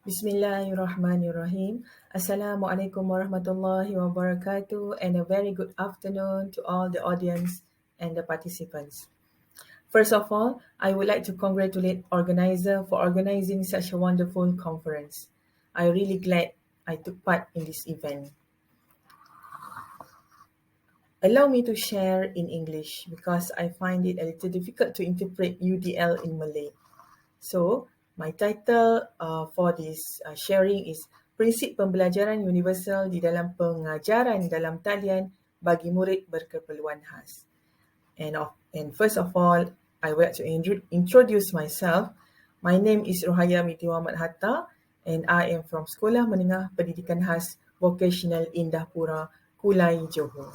Bismillahirrahmanirrahim. Assalamualaikum warahmatullahi wabarakatuh, and a very good afternoon to all the audience and the participants. First of all, I would like to congratulate organizer for organizing such a wonderful conference. I'm really glad I took part in this event. Allow me to share in English because I find it a little difficult to interpret UDL in Malay. So, my title for this sharing is Prinsip Pembelajaran Universal di dalam Pengajaran dalam Talian bagi Murid Berkeperluan Khas. And first of all, I would like to introduce myself. My name is Rohaya Miti Muhammad Hatta, and I am from Sekolah Menengah Pendidikan Khas Vocational Indahpura, Kulai, Johor.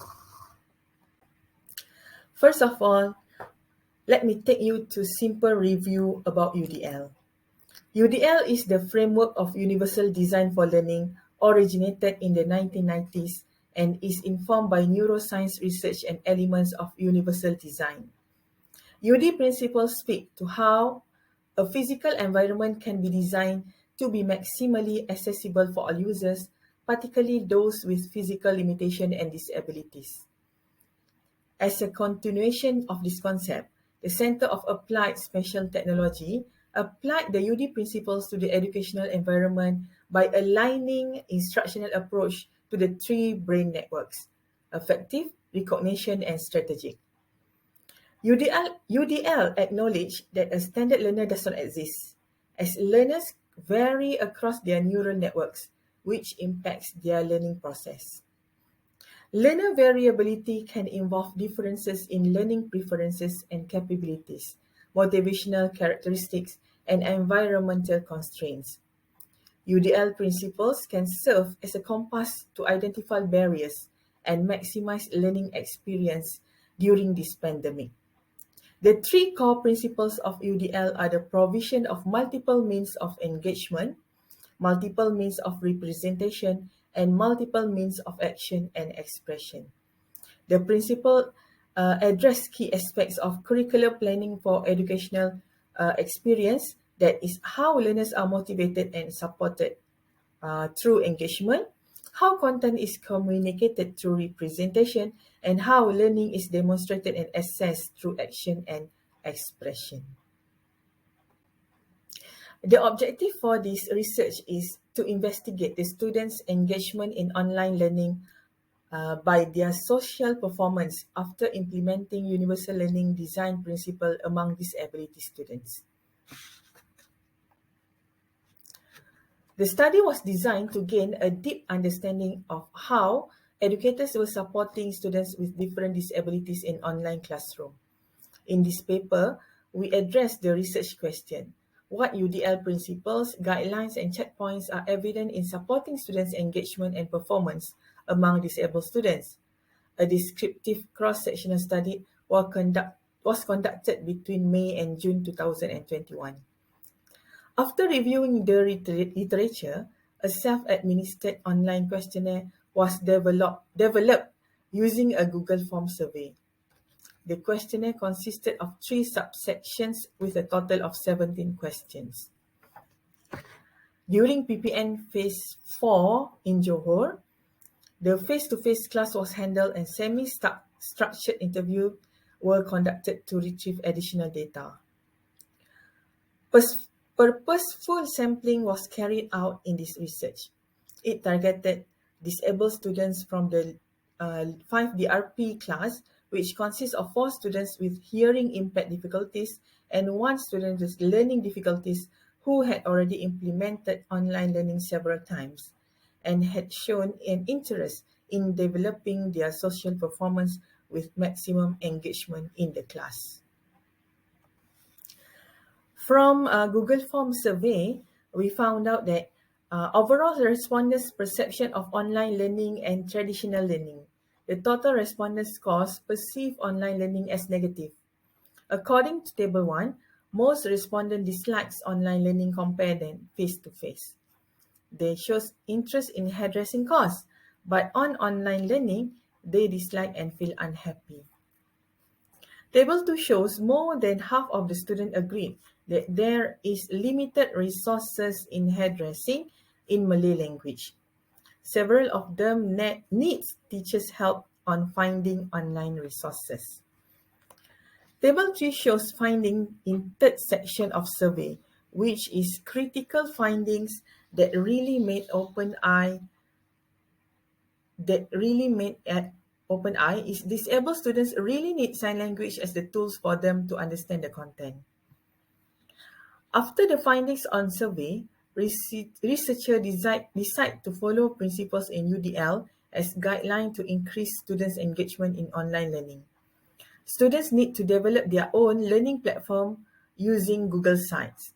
First of all, let me take you to simple review about UDL. UDL is the framework of universal design for learning originated in the 1990s and is informed by neuroscience research and elements of universal design. UD principles speak to how a physical environment can be designed to be maximally accessible for all users, particularly those with physical limitation and disabilities. As a continuation of this concept, the Center of Applied Special Technology applied the UD principles to the educational environment by aligning instructional approach to the three brain networks: affective, recognition, and strategic. UDL acknowledged that a standard learner does not exist, as learners vary across their neural networks, which impacts their learning process. Learner variability can involve differences in learning preferences and capabilities, motivational characteristics, and environmental constraints. UDL principles can serve as a compass to identify barriers and maximize learning experience during this pandemic. The three core principles of UDL are the provision of multiple means of engagement, multiple means of representation, and multiple means of action and expression. The principle address key aspects of curricular planning for educational experience, that is how learners are motivated and supported through engagement, how content is communicated through representation, and how learning is demonstrated and assessed through action and expression. The objective for this research is to investigate the students' engagement in online learning by their social performance after implementing universal learning design principle among disability students. The study was designed to gain a deep understanding of how educators were supporting students with different disabilities in online classroom. In this paper, we address the research question: what UDL principles, guidelines, and checkpoints are evident in supporting students' engagement and performance among disabled students? A descriptive cross-sectional study was conducted between May and June 2021. After reviewing the literature, a self-administered online questionnaire was developed using a Google Form survey. The questionnaire consisted of 3 subsections with a total of 17 questions. During PPN Phase 4 in Johor, the face-to-face class was handled and semi-structured interviews were conducted to retrieve additional data. Purposeful sampling was carried out in this research. It targeted disabled students from the 5DRP class, which consists of 4 students with hearing impact difficulties and 1 student with learning difficulties who had already implemented online learning several times and had shown an interest in developing their social performance with maximum engagement in the class. From Google Form survey, we found out that overall respondents' perception of online learning and traditional learning. The total respondent scores perceive online learning as negative. According to Table 1, most respondents dislikes online learning compared than face-to-face. They show interest in hairdressing course, but on online learning, they dislike and feel unhappy. Table 2 shows more than half of the students agreed that there is limited resources in hairdressing in Malay language. Several of them needs teachers' help on finding online resources. Table 3 shows finding in third section of survey, which is critical findings that really made open eye is disabled students really need sign language as the tools for them to understand the content. After the findings on survey, researchers decide to follow principles in UDL as guideline to increase students' engagement in online learning. Students need to develop their own learning platform using Google Sites.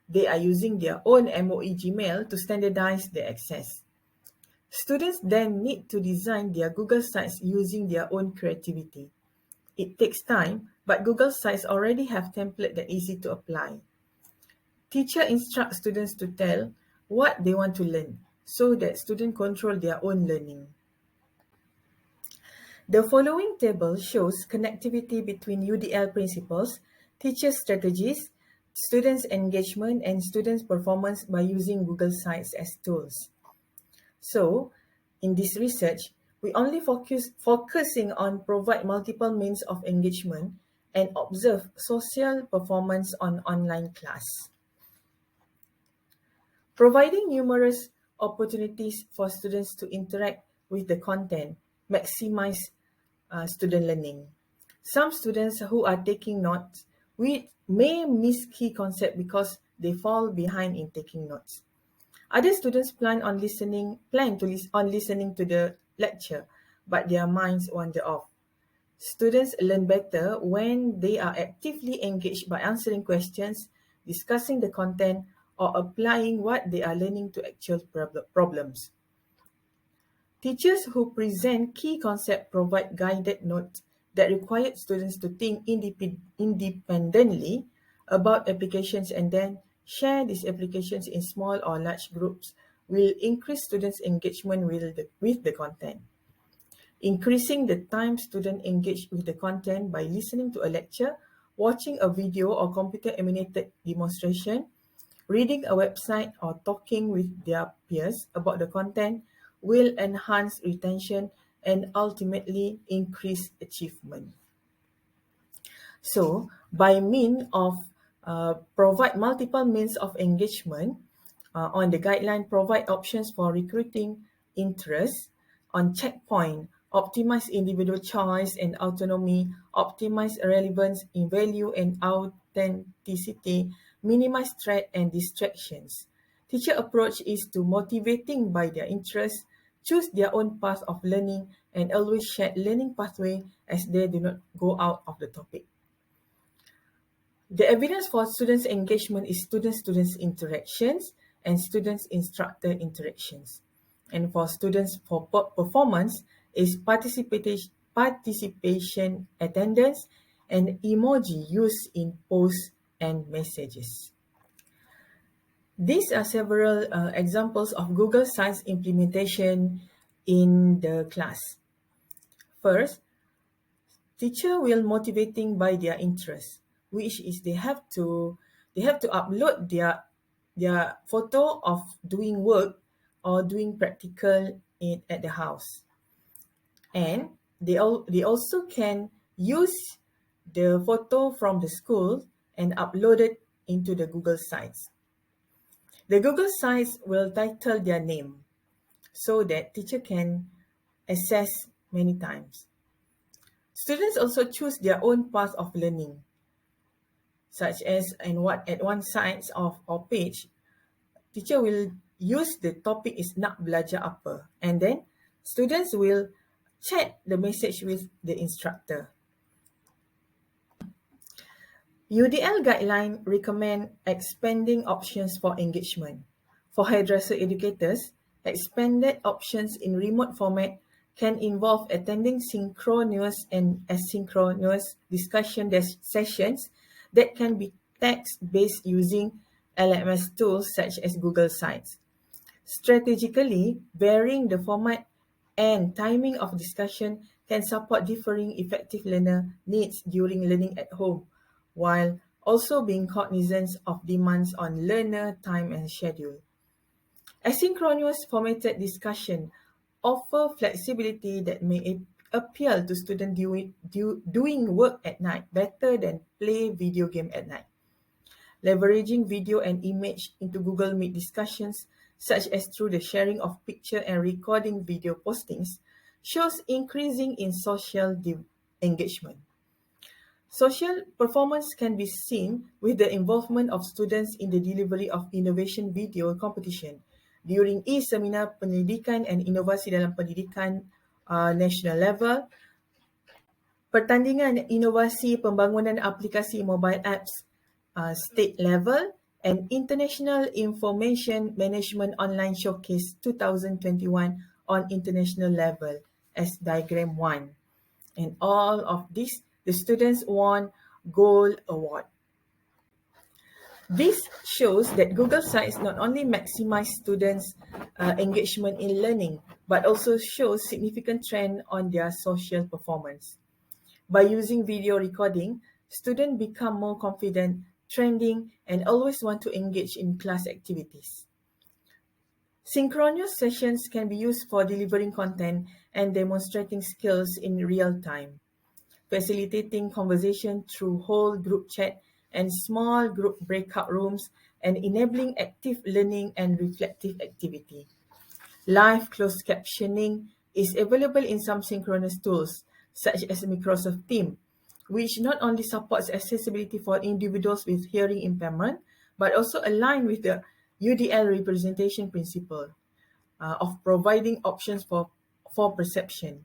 They are using their own MOE Gmail to standardize the access. Students then need to design their Google Sites using their own creativity. It takes time, but Google Sites already have templates that are easy to apply. Teacher instructs students to tell what they want to learn so that students control their own learning. The following table shows connectivity between UDL principles, teacher strategies, students' engagement, and students' performance by using Google Sites as tools. So, in this research, we only focusing on provide multiple means of engagement and observe social performance on online class. Providing numerous opportunities for students to interact with the content maximize student learning. Some students who are taking notes may miss key concepts because they fall behind in taking notes. Other students plan on listening to the lecture, but their minds wander off. Students learn better when they are actively engaged by answering questions, discussing the content, or applying what they are learning to actual problems. Teachers who present key concepts provide guided notes that require students to think independently about applications and then share these applications in small or large groups will increase students' engagement with the content. Increasing the time students engage with the content by listening to a lecture, watching a video or computer-animated demonstration, reading a website, or talking with their peers about the content will enhance retention and ultimately increase achievement. So, by means of provide multiple means of engagement on the guideline, provide options for recruiting interest on checkpoint, optimize individual choice and autonomy, optimize relevance in value and authenticity, minimize threat and distractions. Teacher approach is to motivating by their interest, choose their own path of learning, and always share learning pathway as they do not go out of the topic. The evidence for students' engagement is student-student interactions and students-instructor interactions. And for students' performance is participation, attendance, and emoji used in posts and messages. These are several examples of Google Sites implementation in the class. First, teacher will motivating by their interest, which is they have to upload their photo of doing work or doing practical at the house, and they also can use the photo from the school and upload it into the Google Sites. The Google Sites will title their name so that teacher can access many times. Students also choose their own path of learning, such as at one side of or page, teacher will use the topic is nak belajar apa, and then students will chat the message with the instructor. UDL guideline recommend expanding options for engagement. For hairdresser educators, expanded options in remote format can involve attending synchronous and asynchronous discussion sessions that can be text-based using LMS tools such as Google Sites. Strategically, varying the format and timing of discussion can support differing effective learner needs during learning at home, while also being cognizant of demands on learner time and schedule. Asynchronous formatted discussion offer flexibility that may appeal to students doing work at night better than play video game at night. Leveraging video and image into Google Meet discussions, such as through the sharing of picture and recording video postings, shows increasing in social engagement. Social performance can be seen with the involvement of students in the delivery of innovation video competition during e-seminar pendidikan and inovasi dalam pendidikan national level, pertandingan inovasi pembangunan aplikasi mobile apps state level, and International Information Management Online Showcase 2021 on international level as diagram 1. And all of this, the students won Gold Award. This shows that Google Sites not only maximize students' engagement in learning, but also shows significant trend on their social performance. By using video recording, students become more confident, trending, and always want to engage in class activities. Synchronous sessions can be used for delivering content and demonstrating skills in real time, facilitating conversation through whole group chat and small group breakout rooms, and enabling active learning and reflective activity. Live closed captioning is available in some synchronous tools, such as Microsoft Teams, which not only supports accessibility for individuals with hearing impairment, but also align with the UDL representation principle of providing options for perception.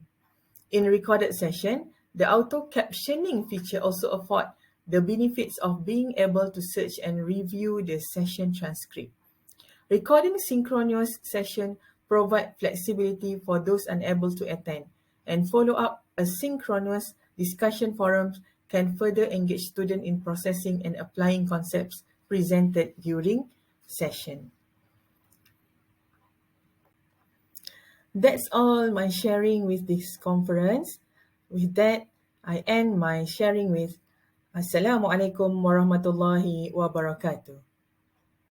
In recorded session, the auto captioning feature also affords the benefits of being able to search and review the session transcript. Recording synchronous session provide flexibility for those unable to attend, and follow-up asynchronous discussion forums can further engage students in processing and applying concepts presented during session. That's all my sharing with this conference. With that, I end my sharing with Assalamualaikum warahmatullahi wabarakatuh.